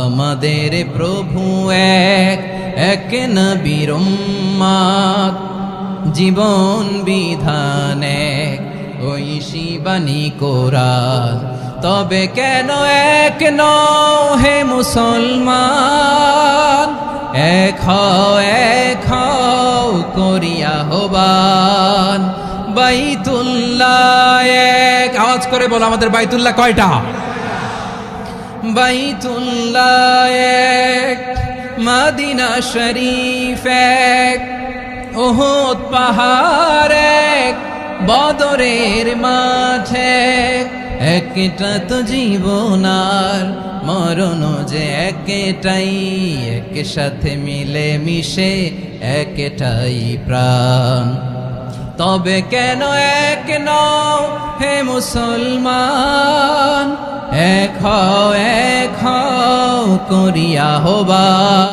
আমাদের প্রভু এক, এক নবীর উম্মত, জীবন বিধান এক, ওই শিবানী কোরআন। তবে কেন এক নও হে মুসলমান, এক হও করিয়া আহ্বান। বাইতুল্লাহ এক, আওয়াজ করে বলো আমাদের বাইতুল্লাহ কয়টা? বাইতুল্লাহ এক, মদিনা শরীফ এক, উহুদ পাহাড় এক, বদরের মাঠে একটা তো জীবন আর মরণ যে একটাই, একসাথে মিলে মিশে একটাই প্রাণ। তবে কেন এক নও হে মুসলমান, এক হও করিয়া আহ্বান।